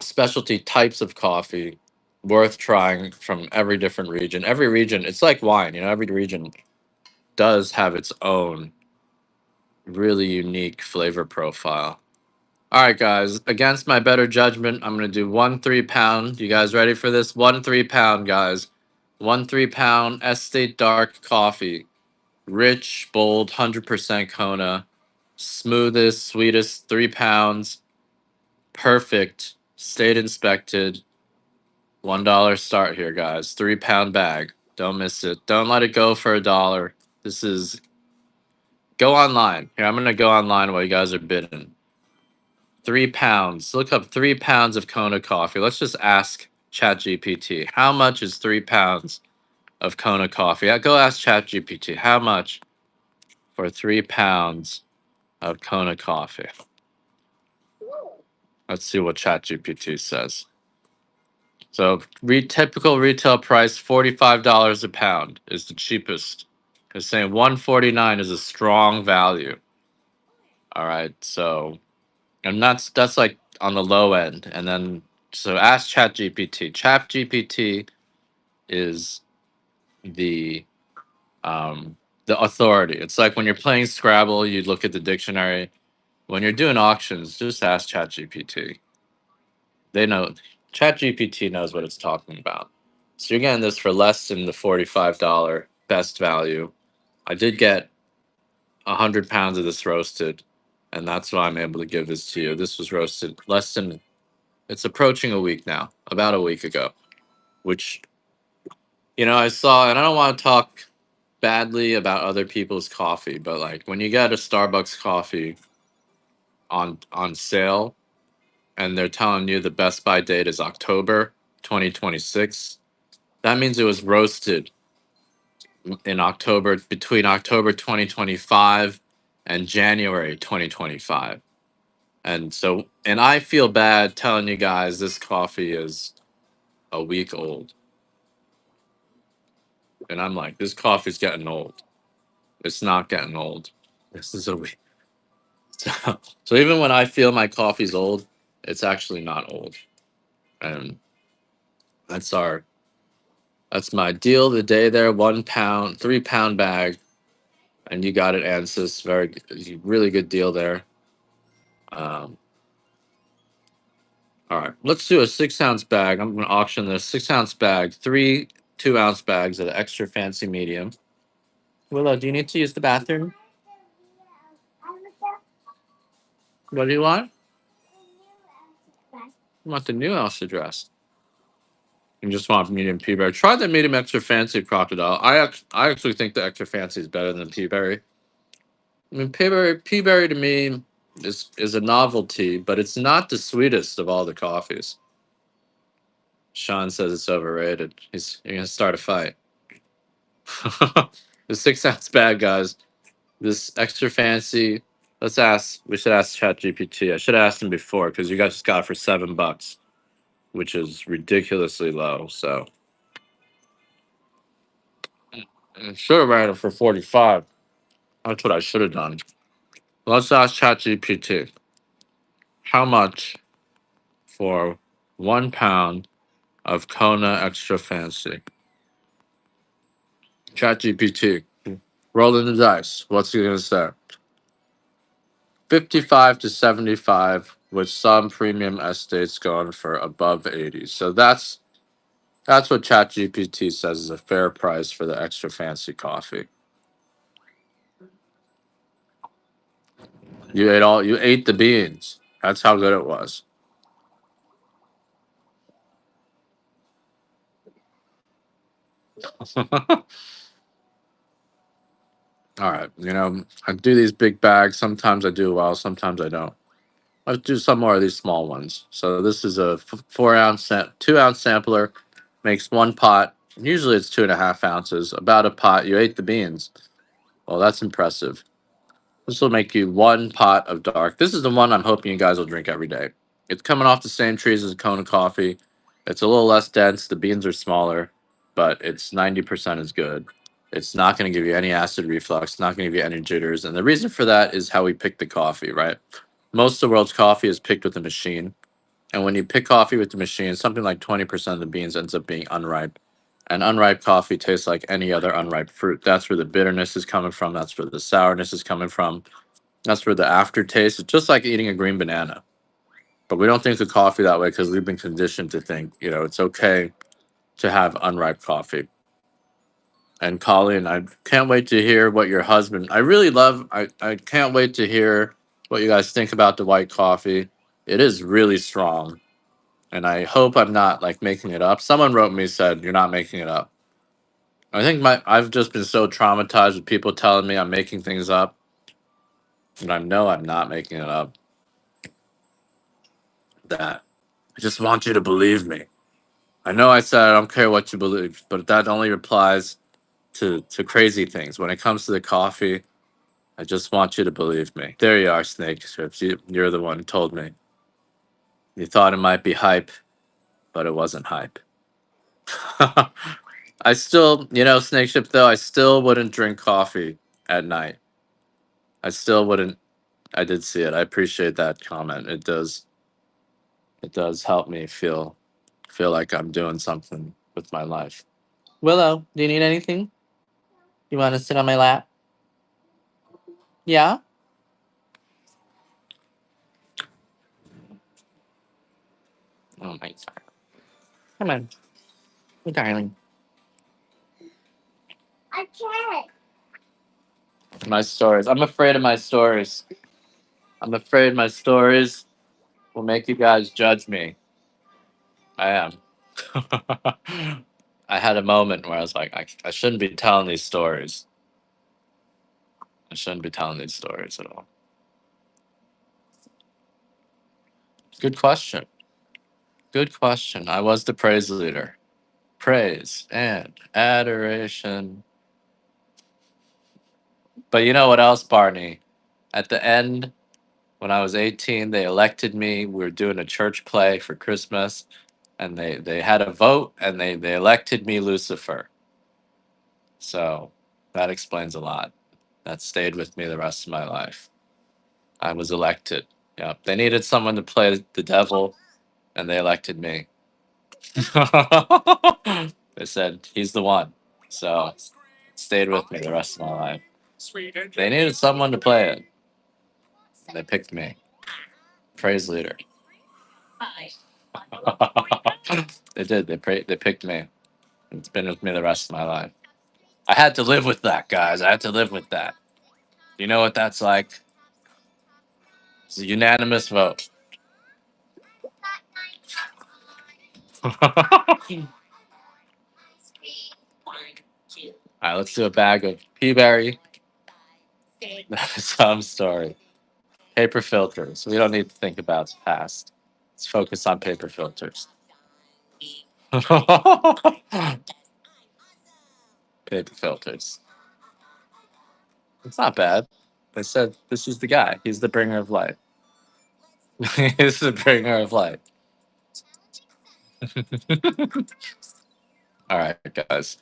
specialty types of coffee worth trying from every different region. Every region, it's like wine, you know, every region does have its own really unique flavor profile. All right, guys, against my better judgment, I'm going to do 1 3 pound. You guys ready for this? 1 3 pound, guys. 1 3 pound Estate Dark Coffee. Rich, bold, 100% Kona. Smoothest, sweetest, 3 pounds. Perfect. State inspected. $1 start here, guys. 3 pound bag. Don't miss it. Don't let it go for $1. This is go online. Here, I'm gonna go online while you guys are bidding. 3 pounds. Look up 3 pounds of Kona coffee. Let's just ask ChatGPT. How much is 3 pounds of Kona coffee? Go ask ChatGPT. How much for 3 pounds of Kona coffee? Let's see what ChatGPT says. So, typical retail price $45 a pound is the cheapest. It's saying 149 is a strong value. All right, so and that's like on the low end, and then so ask ChatGPT. ChatGPT is the um, the authority. It's like when you're playing Scrabble, you look at the dictionary. When you're doing auctions, just ask ChatGPT. They know ChatGPT knows what it's talking about. So you're getting this for less than the $45 best value. I did get 100 pounds of this roasted, and that's why I'm able to give this to you. This was roasted less than it's approaching a week now, about a week ago, which I saw, and I don't want to talk badly about other people's coffee, but like when you get a Starbucks coffee on sale and they're telling you the best buy date is October 2026, that means it was roasted in October between October 2025 and January 2025. And I feel bad telling you guys this coffee is a week old. And I'm like, this coffee's getting old. It's not getting old. This is a week. So even when I feel my coffee's old, it's actually not old. And that's our that's my deal of the day there. 1 pound, 3 pound bag. And you got it, Ansys. Really good deal there. Um, all right. Let's do a 6 ounce bag. I'm gonna auction this 6 ounce bag, three 2 ounce bags at an extra fancy medium. Willow, do you need to use the bathroom? What do you want? You want the new house address? You just want medium pea berry. Try the medium extra fancy crocodile. I actually think the extra fancy is better than pea berry. I mean, pea berry to me is a novelty, but it's not the sweetest of all the coffees. Sean says it's overrated. You're gonna start a fight. The 6 ounce bag, guys. This extra fancy. Let's ask. We should ask ChatGPT. I should have asked him before because you guys just got it for 7 bucks, which is ridiculously low. So Should have ran it for 45. That's what I should have done. Let's ask ChatGPT. How much for 1 pound of Kona extra fancy? ChatGPT. Rolling the dice. What's he gonna say? 55 to 75, with some premium estates going for above 80. So that's what ChatGPT says is a fair price for the extra fancy coffee. You ate the beans. That's how good it was. All right, I do these big bags. Sometimes I do well, sometimes I don't. Let's do some more of these small ones. So this is a 4 ounce, 2 ounce sampler. Makes one pot. Usually it's 2.5 ounces. About a pot. You ate the beans. Well, that's impressive. This will make you one pot of dark. This is the one I'm hoping you guys will drink every day. It's coming off the same trees as Kona coffee. It's a little less dense. The beans are smaller, but it's 90% as good. It's not going to give you any acid reflux, not going to give you any jitters. And the reason for that is how we pick the coffee, right? Most of the world's coffee is picked with a machine. And when you pick coffee with the machine, something like 20% of the beans ends up being unripe. And unripe coffee tastes like any other unripe fruit. That's where the bitterness is coming from. That's where the sourness is coming from. That's where the aftertaste is just like eating a green banana. But we don't think of coffee that way because we've been conditioned to think, it's okay to have unripe coffee. And Colleen, I can't wait to hear what your husband. I can't wait to hear what you guys think about the white coffee. It is really strong. And I hope I'm not like making it up. Someone wrote me said you're not making it up. I think I've just been so traumatized with people telling me I'm making things up, and I know I'm not making it up. That I just want you to believe me. I know I said I don't care what you believe, but that only applies to crazy things. When it comes to the coffee, I just want you to believe me. There you are, Snake Strips. You're the one who told me. You thought it might be hype, but it wasn't hype. I still, Snake Ship, though, I still wouldn't drink coffee at night. I still wouldn't. I did see it. I appreciate that comment. It does help me feel like I'm doing something with my life. Willow, do you need anything? You want to sit on my lap? Yeah? Oh my god. Come on. Oh, darling. I can't. My stories. I'm afraid of my stories. I'm afraid my stories will make you guys judge me. I am. I had a moment where I was like, I shouldn't be telling these stories. I shouldn't be telling these stories at all. Good question. Good question. I was the praise leader. Praise and adoration. But you know what else, Barney? At the end, when I was 18, they elected me. We were doing a church play for Christmas, and they had a vote, and they elected me Lucifer. So that explains a lot. That stayed with me the rest of my life. I was elected. Yep. They needed someone to play the devil, and they elected me. They said he's the one. So it stayed with me the rest of my life. They needed someone to play it. They picked me. Praise leader. They did. They picked me. It's been with me the rest of my life. I had to live with that, guys. I had to live with that. You know what that's like? It's a unanimous vote. All right, let's do a bag of peaberry. Some story. Paper filters. We don't need to think about the past. Let's focus on paper filters. Paper filters. It's not bad. They said this is the guy. He's the bringer of light. He's the bringer of light. All right, guys.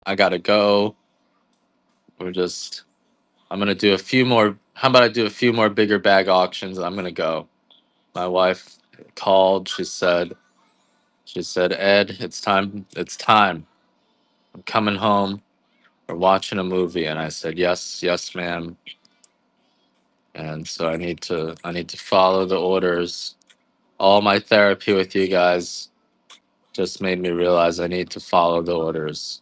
I gotta go. We're just. I'm gonna do a few more. How about I do a few more bigger bag auctions? I'm gonna go. My wife called. She said, Ed, it's time. It's time. I'm coming home. We're watching a movie, and I said, yes, yes, ma'am. And so I need to follow the orders. All my therapy with you guys just made me realize I need to follow the orders.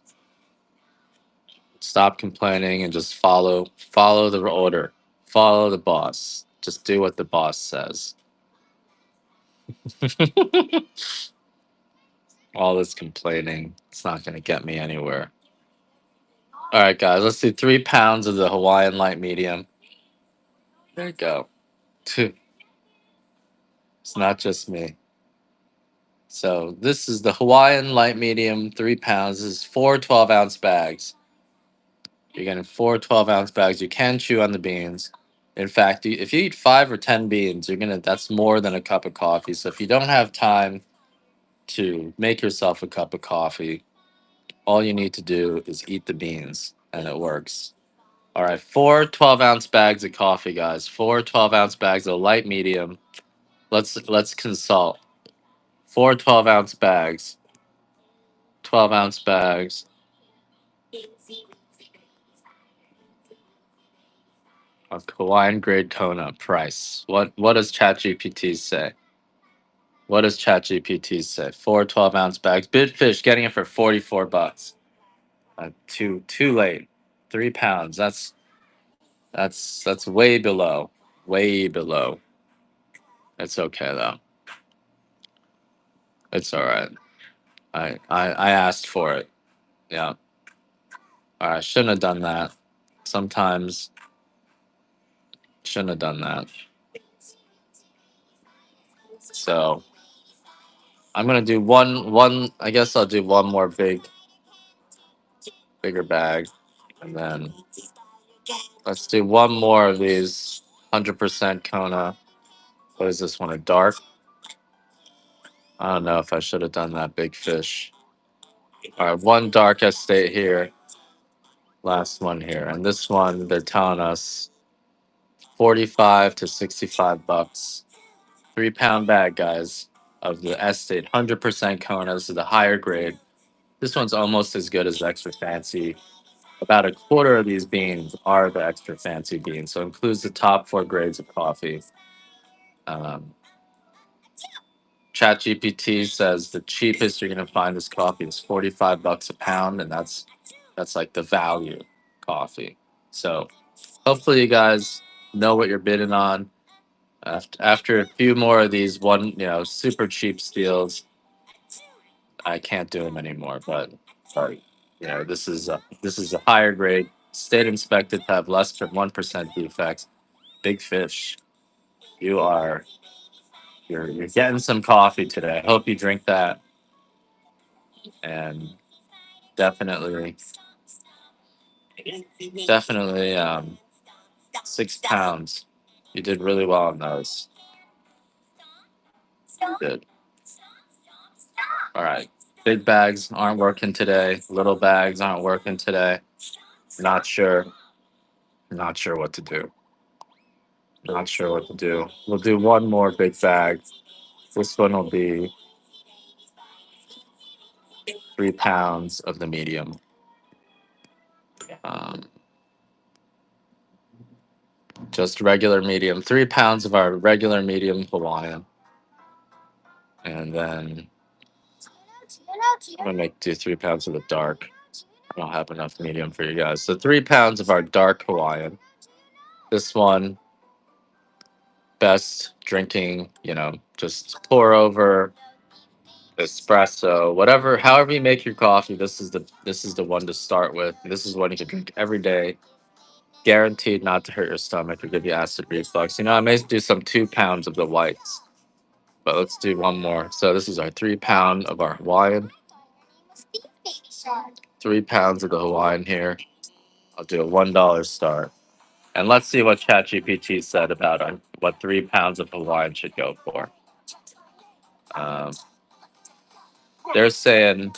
Stop complaining and just follow the order. Follow the boss. Just do what the boss says. All this complaining, it's not going to get me anywhere. All right, guys, let's do 3 pounds of the Hawaiian light medium. There you go. It's not just me. So this is the Hawaiian light medium, 3 pounds. This is 4 12-ounce bags. You're getting 4 12-ounce bags. You can chew on the beans. In fact, if you eat 5 or 10 beans, that's more than a cup of coffee. So if you don't have time to make yourself a cup of coffee, all you need to do is eat the beans, and it works. All right, 4 12-ounce bags of coffee, guys. 4 12-ounce bags of light medium. Let's consult. 4 12-ounce bags. 12-ounce bags of Hawaiian grade Kona price. What does ChatGPT say? What does ChatGPT say? 4 12-ounce bags. Big Fish getting it for $44. Too late. 3 pounds. That's way below. Way below. It's okay though. It's all right. I asked for it. Yeah. All right. Shouldn't have done that. Sometimes shouldn't have done that. So I'm gonna do one. I guess I'll do one more bigger bag, and then let's do one more of these 100% Kona. What is this one? A dark? I don't know if I should have done that big fish. All right, one dark estate here. Last one here, and this one they're telling us 45 to $65. 3 pound bag, guys, of the estate 100% Kona. This is the higher grade. This one's almost as good as the extra fancy. About a quarter of these beans are the extra fancy beans, so it includes the top 4 grades of coffee. Um, ChatGPT says the cheapest you're gonna find this coffee is $45 a pound, and that's like the value coffee. So hopefully you guys know what you're bidding on. After a few more of these super cheap steals, I can't do them anymore. But sorry, this is a higher grade, state inspected to have less than 1% defects. Big Fish, you are you're getting some coffee today. I hope you drink that, and definitely, definitely, 6 pounds. You did really well on those. You did. All right. Big bags aren't working today. Little bags aren't working today. Not sure. Not sure what to do. Not sure what to do. We'll do one more big bag. This one will be 3 pounds of the medium. Um, just regular medium. 3 pounds of our regular medium Hawaiian. And then I'm gonna do 3 pounds of the dark. I don't have enough medium for you guys. So 3 pounds of our dark Hawaiian. This one, best drinking, just pour over espresso, whatever, however you make your coffee. This is the one to start with. This is one you can drink every day, guaranteed not to hurt your stomach or give you acid reflux. I may do some 2 pounds of the whites, but let's do one more. So this is our 3 pound of our Hawaiian. 3 pounds of the Hawaiian here. I'll do a $1 start. And let's see what ChatGPT said about what 3 pounds of Hawaiian should go for. Um, they're saying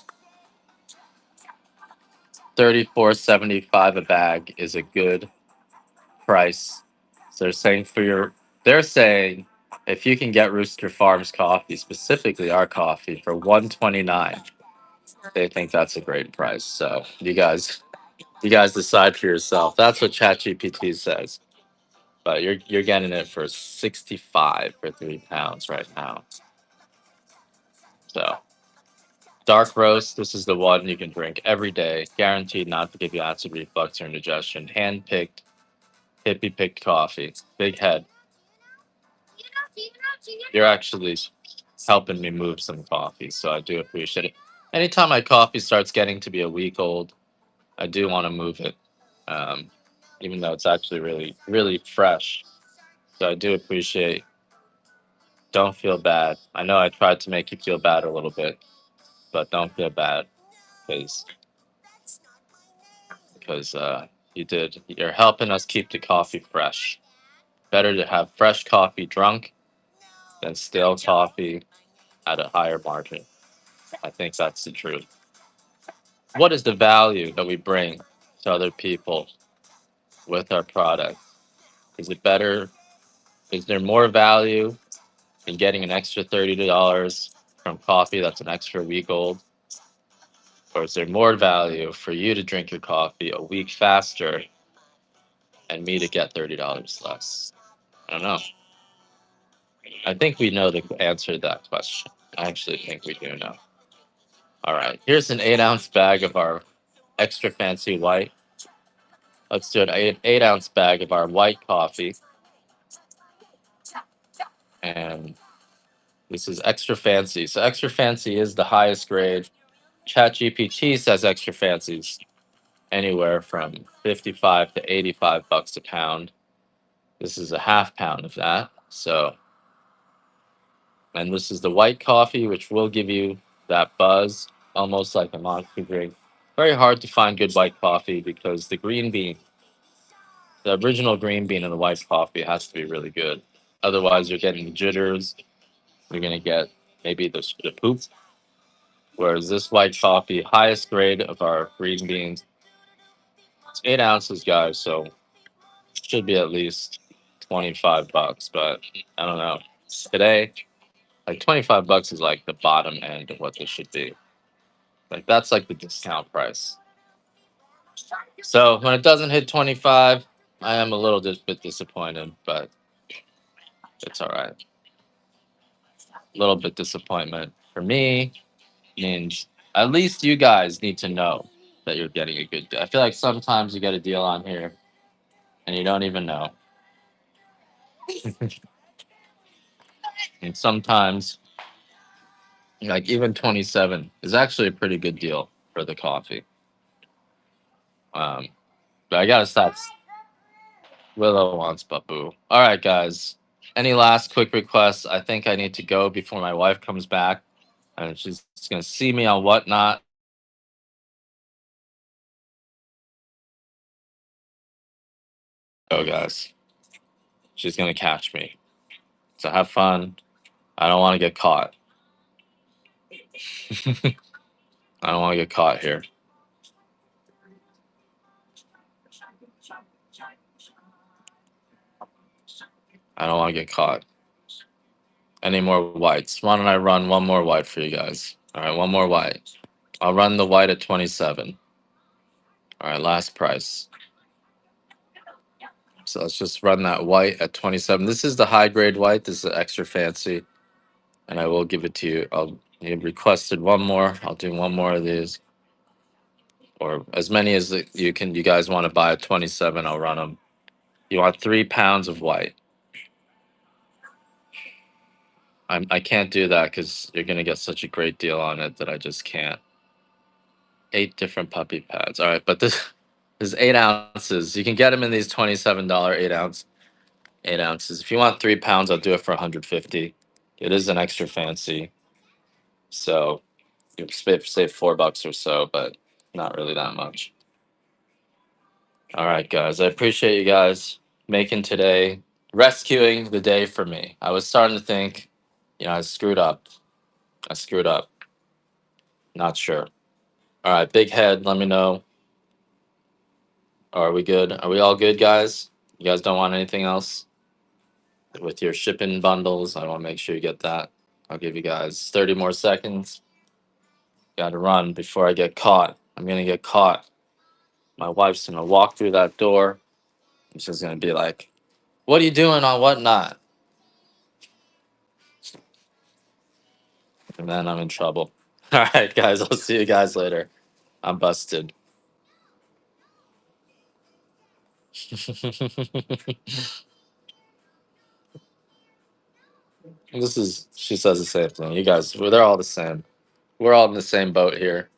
$34.75 a bag is a good price. So they're saying if you can get Rooster Farms coffee, specifically our coffee, for 129, they think that's a great price. So you guys decide for yourself. That's what ChatGPT says. But you're getting it for 65 for 3 pounds right now. So dark roast, this is the one you can drink every day, guaranteed not to give you acid reflux or indigestion. Hand picked, hippie picked coffee. Big head. You're actually helping me move some coffee, so I do appreciate it. Anytime my coffee starts getting to be a week old, I do want to move it, um, even though it's actually really, really fresh. So I do appreciate. Don't feel bad. I know I tried to make you feel bad a little bit, but don't feel bad because because you did. You're helping us keep the coffee fresh. Better to have fresh coffee drunk than stale coffee at a higher margin. I think that's the truth. What is the value that we bring to other people with our product? Is it better? Is there more value in getting an extra $30 from coffee that's an extra week old? Or is there more value for you to drink your coffee a week faster and me to get $30 less? I don't know. I think we know the answer to that question. I actually think we do know. All right, here's an 8 ounce bag of our extra fancy white. Let's do an 8 ounce bag of our white coffee. And this is extra fancy. So extra fancy is the highest grade. ChatGPT says extra fancy's anywhere from 55 to 85 bucks a pound. This is a half pound of that. So, and this is the white coffee, which will give you that buzz, almost like a monster drink. Very hard to find good white coffee because the green bean, the original green bean in the white coffee has to be really good. Otherwise, you're getting jitters. You're going to get maybe the poop. Whereas this white coffee, highest grade of our green beans, it's 8 ounces, guys. So should be at least 25 bucks. But I don't know. Today, like 25 bucks is like the bottom end of what this should be. Like that's like the discount price. So when it doesn't hit 25, I am a little bit disappointed, but it's all right. A little bit disappointment for me means at least you guys need to know that you're getting a good deal. I feel like sometimes you get a deal on here and you don't even know. And sometimes, like even 27 is actually a pretty good deal for the coffee. Um, but I gotta stop. Willow wants Babu. All right, guys. Any last quick requests? I think I need to go before my wife comes back, and she's gonna see me on whatnot. Go, guys. She's gonna catch me. So have fun. I don't want to get caught. I don't want to get caught here. I don't want to get caught. Any more whites? Why don't I run one more white for you guys? All right, one more white. I'll run the white at 27. All right, last price. So let's just run that white at 27. This is the high grade white. This is extra fancy, and I will give it to you. You requested one more. I'll do one more of these, or as many as you can. You guys want to buy at 27? I'll run them. You want 3 pounds of white? I can't do that because you're gonna get such a great deal on it that I just can't. 8 different puppy pads. All right, but this is 8 ounces. You can get them in these $27 8 ounce 8 ounces. If you want 3 pounds, I'll do it for 150. It is an extra fancy, so you save $4 or so, but not really that much. All right, guys. I appreciate you guys making today, rescuing the day for me. I was starting to think, I screwed up. I screwed up. Not sure. All right, big head. Let me know Are we good? Are we all good, guys? You guys don't want anything else with your shipping bundles? I want to make sure you get that. I'll give you guys 30 more seconds. Got to run before I get caught. I'm gonna get caught. My wife's gonna walk through that door, and she's gonna be like, "What are you doing on whatnot?" And then I'm in trouble. All right, guys. I'll see you guys later. I'm busted. This is. She says the same thing. You guys, they're all the same. We're all in the same boat here.